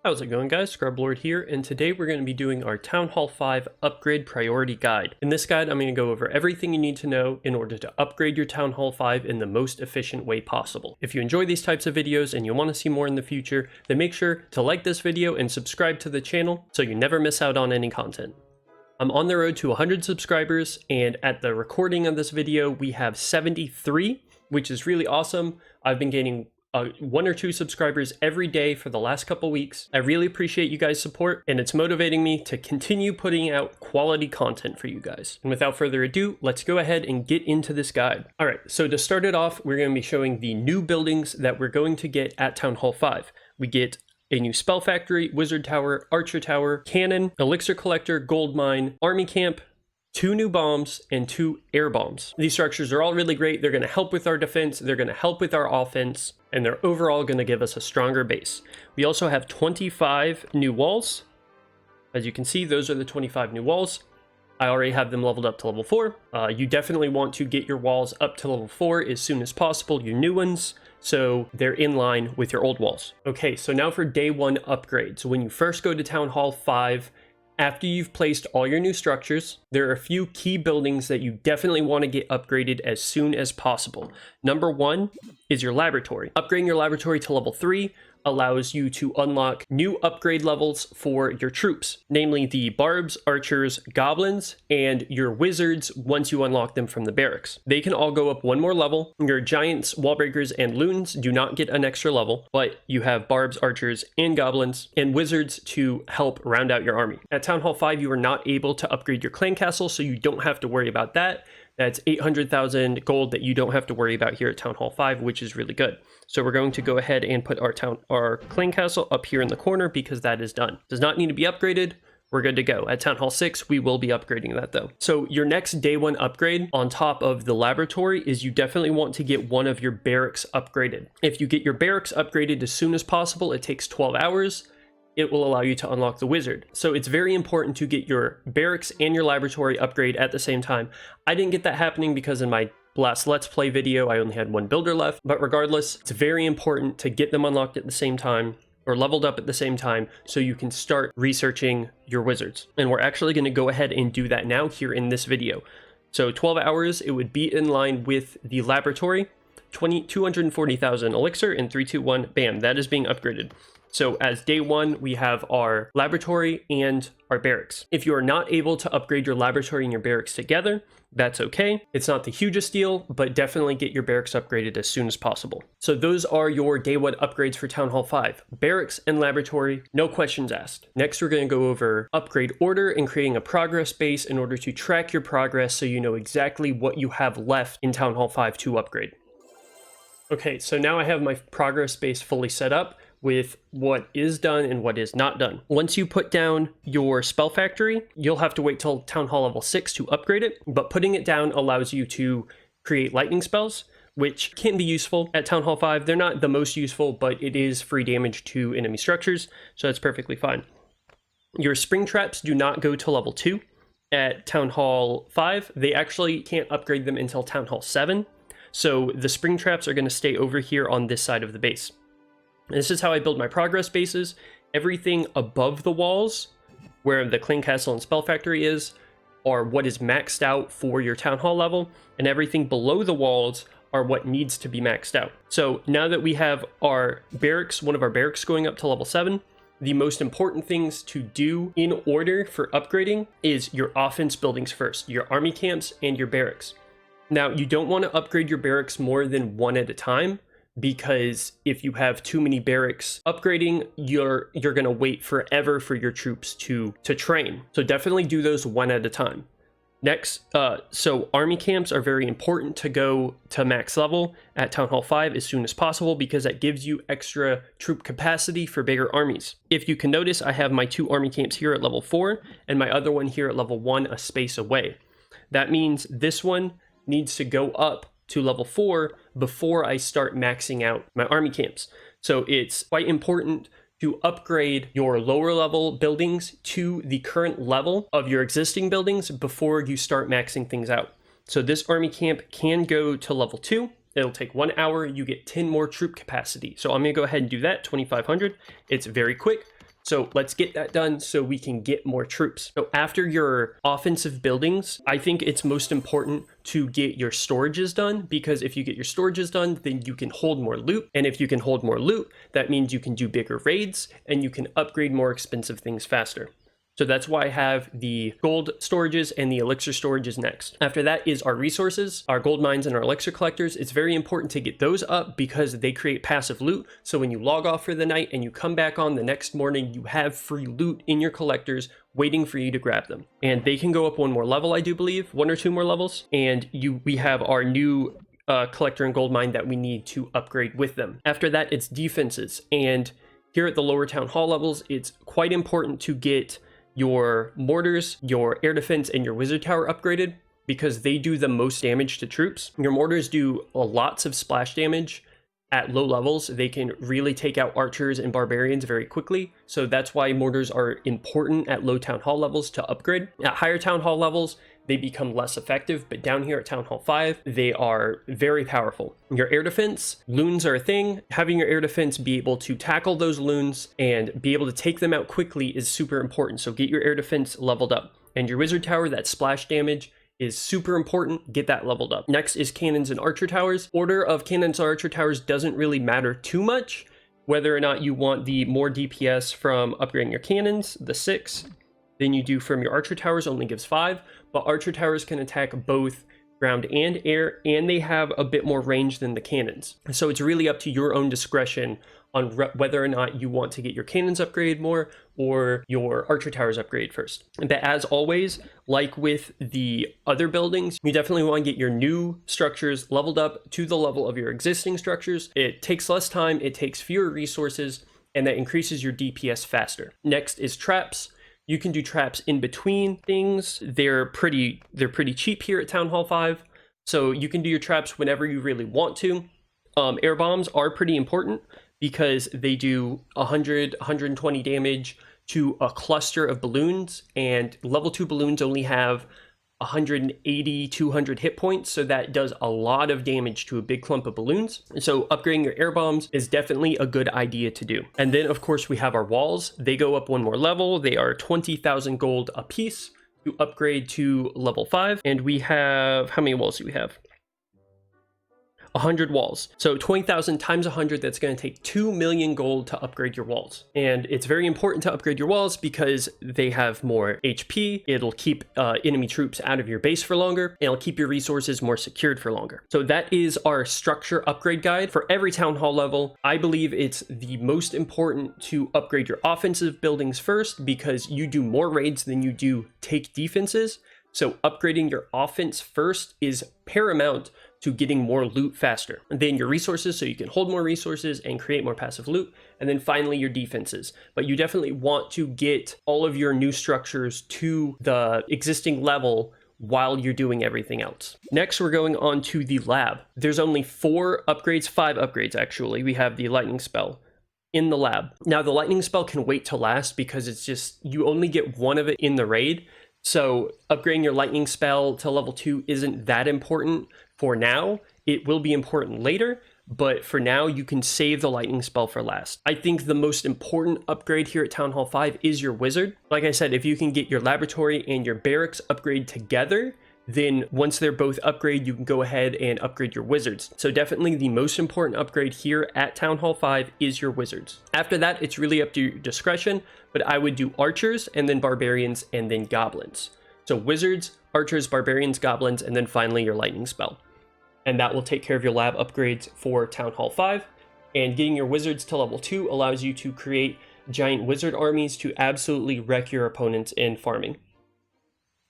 How's it going, guys? ScrubLorde here, and today we're going to be doing our Town Hall 5 Upgrade Priority Guide. In this guide, I'm going to go over everything you need to know in order to upgrade your Town Hall 5 in the most efficient way possible. If you enjoy these types of videos and you want to see more in the future, then make sure to like this video and subscribe to the channel so you never miss out on any content. I'm on the road to 100 subscribers, and at the recording of this video, we have 73, which is really awesome. I've been gaining 1 or 2 subscribers every day for the last couple weeks. I really appreciate you guys' support, and it's motivating me to continue putting out quality content for you guys. And without further ado, let's go ahead and get into this guide. All right, so to start it off, we're going to be showing the new buildings that we're going to get at Town Hall 5. We get a new Spell Factory, Wizard Tower, Archer Tower, Cannon, Elixir Collector, Gold Mine, Army Camp, 2 new bombs, and 2 air bombs. These structures are all really great. They're going to help with our defense, they're going to help with our offense, and they're overall going to give us a stronger base. We also have 25 new walls. As you can see, those are the 25 new walls. I already have them leveled up to level 4. You definitely want to get your walls up to level 4 as soon as possible, your new ones, so they're in line with your old walls. Okay, so now for day 1 upgrades. When you first go to Town Hall 5, after you've placed all your new structures, there are a few key buildings that you definitely want to get upgraded as soon as possible. Number 1 is your laboratory. Upgrading your laboratory to level 3 allows you to unlock new upgrade levels for your troops, namely the barbs, archers, goblins, and your wizards once you unlock them from the barracks. They can all go up 1 more level. Your giants, wall breakers, and loons do not get an extra level, but you have barbs, archers, and goblins, and wizards to help round out your army. At Town Hall 5, you are not able to upgrade your clan castle, so you don't have to worry about that. That's 800,000 gold that you don't have to worry about here at Town Hall 5, which is really good. So we're going to go ahead and put our clan castle up here in the corner because that is done. Does not need to be upgraded. We're good to go. At Town Hall 6, we will be upgrading that though. So your next day 1 upgrade on top of the laboratory is you definitely want to get one of your barracks upgraded. If you get your barracks upgraded as soon as possible, it takes 12 hours. It will allow you to unlock the wizard. So it's very important to get your barracks and your laboratory upgrade at the same time. I didn't get that happening because in my last Let's Play video, I only had 1 builder left, but regardless, it's very important to get them unlocked at the same time or leveled up at the same time so you can start researching your wizards. And we're actually going to go ahead and do that now here in this video. So 12 hours, it would be in line with the laboratory, 240,000 elixir, and 321, bam, that is being upgraded. So as day 1, we have our laboratory and our barracks. If you are not able to upgrade your laboratory and your barracks together, that's okay. It's not the hugest deal, but definitely get your barracks upgraded as soon as possible. So those are your day 1 upgrades for Town Hall 5. Barracks and laboratory, no questions asked. Next, we're going to go over upgrade order and creating a progress base in order to track your progress so you know exactly what you have left in Town Hall 5 to upgrade. Okay, so now I have my progress base fully set up with what is done and what is not done. Once you put down your spell factory, you'll have to wait till Town Hall level 6 to upgrade it, but putting it down allows you to create lightning spells, which can be useful at Town Hall 5. They're not the most useful, but it is free damage to enemy structures, so that's perfectly fine. Your spring traps do not go to level 2 at Town Hall 5. They actually can't upgrade them until Town Hall 7, so the spring traps are going to stay over here on this side of the base. This is how I build my progress bases. Everything above the walls, where the clan castle and spell factory is, are what is maxed out for your town hall level, and everything below the walls are what needs to be maxed out. So now that we have our barracks, one of our barracks going up to level 7, the most important things to do in order for upgrading is your offense buildings first, your army camps and your barracks. Now, you don't want to upgrade your barracks more than 1 at a time, because if you have too many barracks upgrading, you're going to wait forever for your troops to train. So definitely do those 1 at a time. Next, so army camps are very important to go to max level at Town Hall 5 as soon as possible because that gives you extra troop capacity for bigger armies. If you can notice, I have my 2 army camps here at level 4 and my other one here at level 1 a space away. That means this one needs to go up to level 4 before I start maxing out my army camps. So it's quite important to upgrade your lower level buildings to the current level of your existing buildings before you start maxing things out. So this army camp can go to level 2. It'll take 1 hour. You get 10 more troop capacity. So I'm going to go ahead and do that, 2,500. It's very quick. So let's get that done so we can get more troops. So after your offensive buildings, I think it's most important to get your storages done, because if you get your storages done, then you can hold more loot. And if you can hold more loot, that means you can do bigger raids and you can upgrade more expensive things faster. So that's why I have the gold storages and the elixir storages next. After that is our resources, our gold mines and our elixir collectors. It's very important to get those up because they create passive loot. So when you log off for the night and you come back on the next morning, you have free loot in your collectors waiting for you to grab them. And they can go up one more level, I do believe, 1 or 2 more levels. And we have our new collector and gold mine that we need to upgrade with them. After that, it's defenses. And here at the lower town hall levels, it's quite important to get your mortars, your air defense, and your wizard tower upgraded because they do the most damage to troops. Your mortars do lots of splash damage at low levels. They can really take out archers and barbarians very quickly. So that's why mortars are important at low town hall levels to upgrade. At higher town hall levels, they become less effective, but down here at Town Hall 5, they are very powerful. Your air defense, loons are a thing. Having your air defense be able to tackle those loons and be able to take them out quickly is super important. So get your air defense leveled up. And your wizard tower, that splash damage, is super important. Get that leveled up. Next is cannons and archer towers. Order of cannons and archer towers doesn't really matter too much. Whether or not you want the more DPS from upgrading your cannons, the 6, than you do from your archer towers, only gives 5. But archer towers can attack both ground and air, and they have a bit more range than the cannons. So it's really up to your own discretion on whether or not you want to get your cannons upgraded more or your archer towers upgraded first. But as always, like with the other buildings, you definitely want to get your new structures leveled up to the level of your existing structures. It takes less time, it takes fewer resources, and that increases your DPS faster. Next is traps. You can do traps in between things. They're pretty cheap here at Town Hall 5. So you can do your traps whenever you really want to. Air bombs are pretty important because they do 100, 120 damage to a cluster of balloons, and level 2 balloons only have 180, 200 hit points, so that does a lot of damage to a big clump of balloons. So upgrading your air bombs is definitely a good idea to do. And then of course we have our walls. They go up one more level. They are 20,000 gold a piece to upgrade to level 5. And we have, how many walls do we have? 100 walls. So 20,000 times 100, that's going to take 2 million gold to upgrade your walls. And it's very important to upgrade your walls because they have more HP. It'll keep enemy troops out of your base for longer, and it'll keep your resources more secured for longer. So that is our structure upgrade guide for every town hall level. I believe it's the most important to upgrade your offensive buildings first because you do more raids than you do take defenses. So upgrading your offense first is paramount to getting more loot faster. And then your resources, so you can hold more resources and create more passive loot. And then finally your defenses. But you definitely want to get all of your new structures to the existing level while you're doing everything else. Next, we're going on to the lab. There's only 4 upgrades, 5 upgrades actually. We have the lightning spell in the lab. Now the lightning spell can wait to last because it's just, you only get one of it in the raid. So upgrading your lightning spell to level 2 isn't that important for now. It will be important later, but for now you can save the lightning spell for last. I think the most important upgrade here at Town Hall 5 is your wizard. Like I said, if you can get your laboratory and your barracks upgrade together, then once they're both upgraded, you can go ahead and upgrade your wizards. So definitely the most important upgrade here at Town Hall 5 is your wizards. After that, it's really up to your discretion, but I would do archers and then barbarians and then goblins. So wizards, archers, barbarians, goblins, and then finally your lightning spell. And that will take care of your lab upgrades for Town Hall 5. And getting your wizards to level 2 allows you to create giant wizard armies to absolutely wreck your opponents in farming.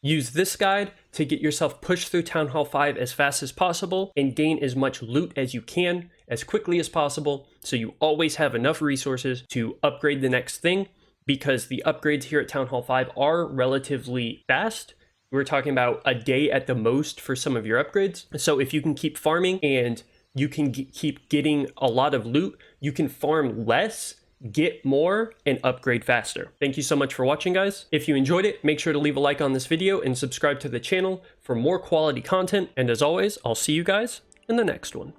Use this guide to get yourself pushed through Town Hall 5 as fast as possible and gain as much loot as you can as quickly as possible, so you always have enough resources to upgrade the next thing, because the upgrades here at Town Hall 5 are relatively fast. We're talking about a day at the most for some of your upgrades. So if you can keep farming and you can keep getting a lot of loot, you can farm less, get more, and upgrade faster. Thank you so much for watching, guys. If you enjoyed it, make sure to leave a like on this video and subscribe to the channel for more quality content. And as always, I'll see you guys in the next one.